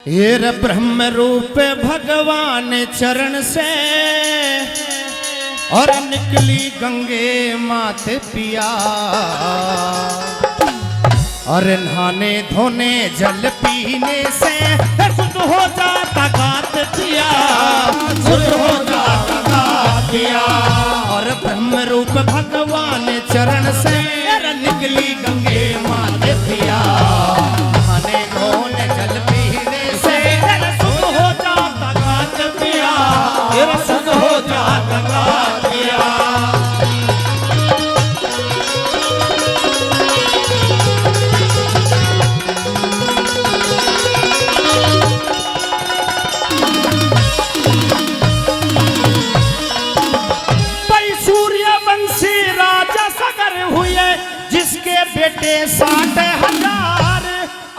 ये ब्रह्म रूप भगवान चरण से और निकली गंगे माते पिया और नहाने धोने जल पीने से शुद्ध हो जाता गात पिया, शुद्ध हो जाता गात पिया। और ब्रह्म रूप भगवान चरण से निकली गंगे माते पिया, नहाने धोने जल पीने से शुद्ध हो जाता गात पिया, शुद्ध हो जाता गात पिया। जिसके बेटे 60,000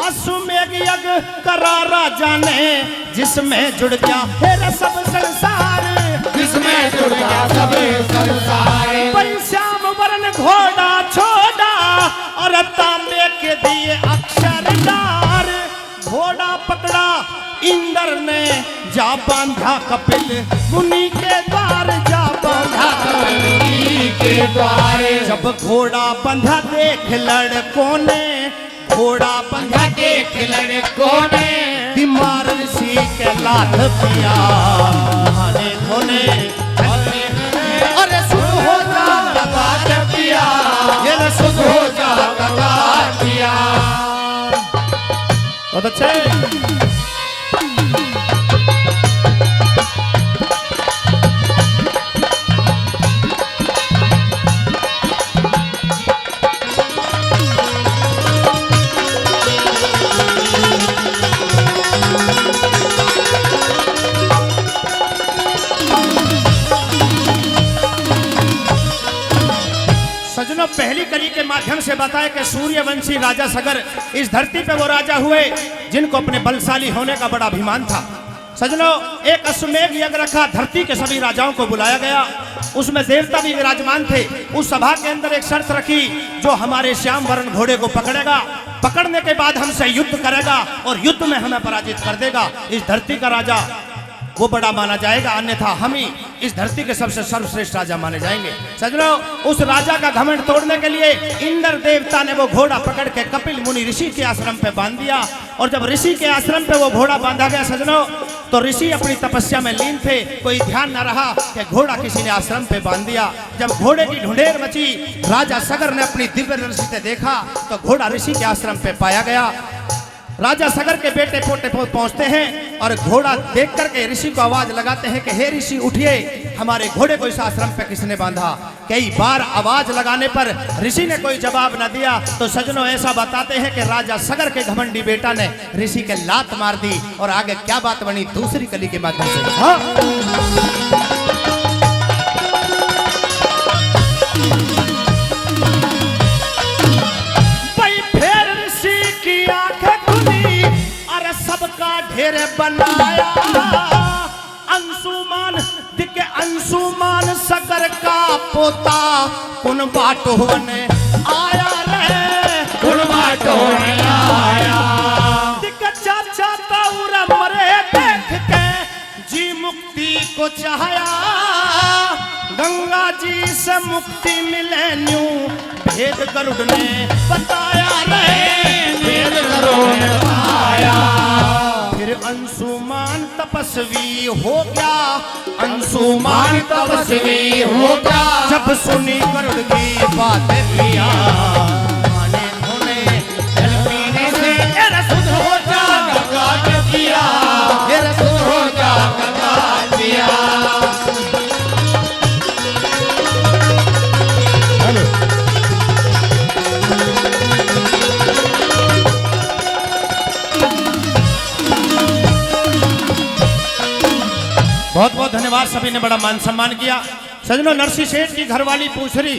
अश्वमेध यज्ञ करा राजा ने, जिसमें जुड़ गया है सब संसार, जिसमें जुड़ गया सब संसार। श्याम वर्ण घोड़ा छोड़ा और तांबे के दिए अक्षरदार, घोड़ा पकड़ा इंद्र ने जा बांधा कपिल मुनि के द्वार, जा बांधा कपिल मुनि के द्वार। जब घोड़ा बंधा देख लड़कों ने, घोड़ा बंधा देख लड़कों ने, बीमार ऋषि के लात पिया, नहाने धोने अरे शुद्ध हो जाता गात पिया, ये शुद्ध हो जाता गात पिया। बहुत अच्छे। सजनों, पहली कड़ी के माध्यम से बताया कि सूर्यवंशी राजा सगर इस धरती पे वो राजा हुए जिनको अपने बलशाली होने का बड़ा अभिमान था। सजनों, एक अश्वमेध यज्ञ रखा, धरती के सभी राजाओं को बुलाया गया, उसमें देवता भी विराजमान थे। उस सभा के अंदर एक शर्त रखी, जो हमारे श्याम वर्ण घोड़े को पकड़ेगा, पकड़ने के बाद हमसे युद्ध करेगा और युद्ध में हमें पराजित कर देगा, इस धरती का राजा वो बड़ा माना जाएगा, अन्यथा हम ही इस धरती के सबसे सर्वश्रेष्ठ राजा माने जाएंगे। सजनों, उस राजा का घमंड तोड़ने के लिए इंद्र देवता ने वो घोड़ा पकड़ के कपिल मुनि ऋषि के आश्रम पे बांध दिया। और जब ऋषि के आश्रम पे वो घोड़ा बांधा गया सजनों, तो ऋषि अपनी तपस्या में लीन थे, कोई ध्यान न रहा कि घोड़ा किसी ने आश्रम पे बांध दिया। जब घोड़े की ढूंढेर मची, राजा सगर ने अपनी दिव्य दृष्टि से देखा तो घोड़ा ऋषि के आश्रम पे पाया गया। राजा सगर के बेटे पोते पहुंचते हैं और घोड़ा देख करके ऋषि को आवाज लगाते हैं कि हे ऋषि उठिए, हमारे घोड़े को इस आश्रम पे किसने बांधा। कई बार आवाज लगाने पर ऋषि ने कोई जवाब न दिया, तो सजनों ऐसा बताते हैं कि राजा सगर के घमंडी बेटा ने ऋषि के लात मार दी। और आगे क्या बात बनी दूसरी कली के माध्यम से। ढेर बनाया अंशुमान दिखे, अंशुमान सगर का पोता कुन बाटोन आया रे, कुन बाटोन आया। दिखे चाचा तौर मरे देख के जी मुक्ति को चाहया, गंगा जी से मुक्ति मिले न्यू भेद गरुड़ ने बताया रे, भेद गरुड़ ने बताया। फिर अंशुमान तपस्वी हो गया, अंशुमान तपस्वी हो गया। जब सुनी गरुड़ की बात पिया, नहाने धोने जल पीने से शुद्ध हो जाता गात पिया, शुद्ध हो जाता गात पिया। बहुत बहुत धन्यवाद, सभी ने बड़ा मान सम्मान किया। सजनों, नरसी सेठ की घरवाली पूछ रही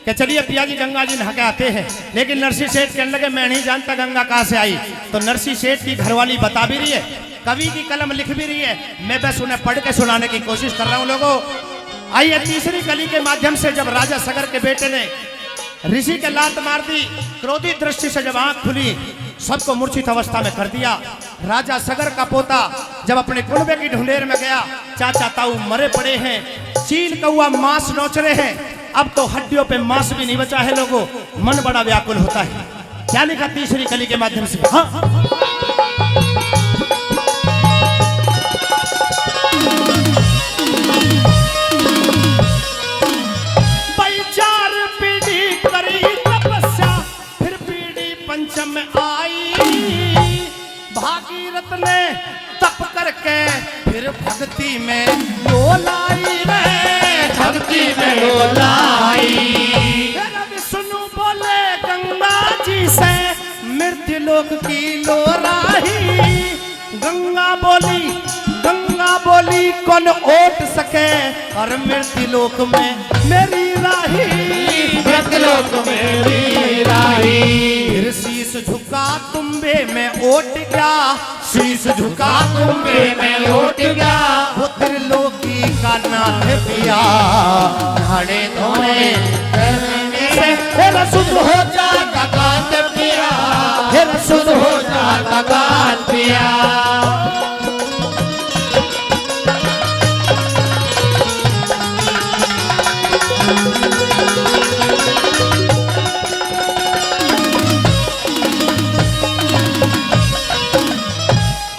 कि चलिए पिया जी गंगा जी नहा के आते हैं, लेकिन नरसी सेठ कहने लगे मैं नहीं जानता गंगा कहाँ से आई। तो नरसी सेठ की घरवाली बता भी रही है, कवि की कलम लिख भी रही है, मैं बस उन्हें पढ़ के सुनाने की कोशिश कर रहा हूँ लोगों। आइए तीसरी कली के माध्यम से, जब राजा सगर के बेटे ने ऋषि के लात मार दी, क्रोधित दृष्टि से जब आंख खुली सबको मूर्छित अवस्था में कर दिया। राजा सगर का पोता जब अपने कुनबे की ढुंढेर में गया, चाचा ताऊ मरे पड़े हैं, चील कौआ मांस नोच रहे हैं, अब तो हड्डियों पे मांस भी नहीं बचा है। लोगों मन बड़ा व्याकुल होता है। क्या लिखा तीसरी कली के माध्यम से? हाँ, पंचम आई, भागीरथ ने तप करके फिर भक्ति में डोलाई रे, भक्ति में डोलाई। विष्णु बोले गंगा जी से मृत्यु लोक की लोराही। गंगा बोली कौन ओट सके और मृत्यु लोक में मेरी राही, मृत्यु लोक मेरी राही। फिर शीश झुका तुम्बे में ओट गया, शीश झुका तुम्बे में ओट गया। वो त्रिलोकी का नाथ पिया, नहाने धोने से फिर शुद्ध हो जाता गात पिया, फिर शुद्ध हो जाता गात पिया।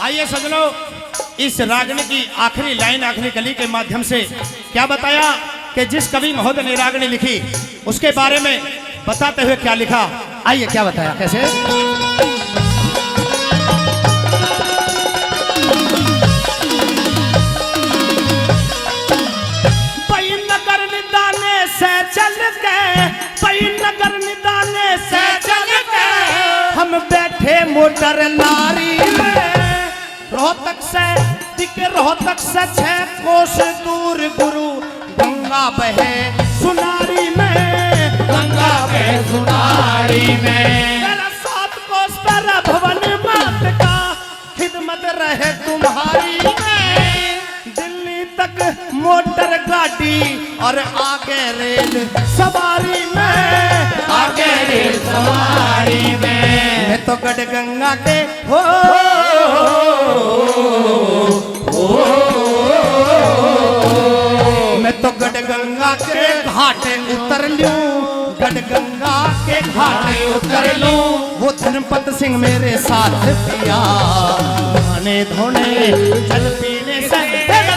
आइए सजनों, इस रागनी की आखिरी लाइन, आखिरी कली के माध्यम से क्या बताया कि जिस कवि महोदय ने रागनी लिखी उसके बारे में बताते हुए क्या लिखा। आइए क्या बताया, कैसे? पई नगर निदाने से चल गए, पई नगर निदाने से चल गए, हम बैठे मोटर लारी में। रोहतक से 6 कोस दूर गुरु गंगा बहे सुनारी में, गंगा बहे सुनारी में। 7 कोस पर भवन मात का खिदमत रहे तुम्हारी में। दिल्ली तक मोटर गाड़ी और आगे रेल सवारी में, आगे रेल सवारी में। मैं तो गढ़ गंगा के हो मैं तो गढ़ गंगा के घाटे उतर लूं, गढ़ गंगा के घाटे उतर लूं। वो धर्मपत सिंह मेरे साथ पिया, नहाने धोने जल पीने से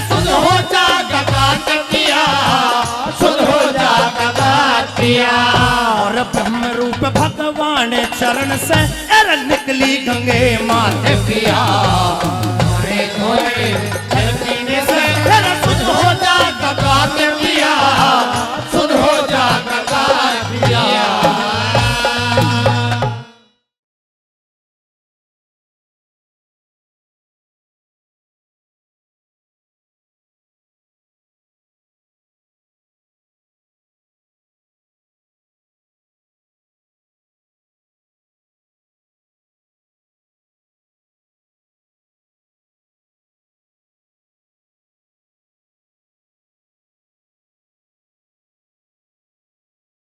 शुद्ध हो जाता गात पिया, शुद्ध हो जाता गात पिया। और ब्रह्म रूप भगवान चरण से निकली गंगे माथे पिया।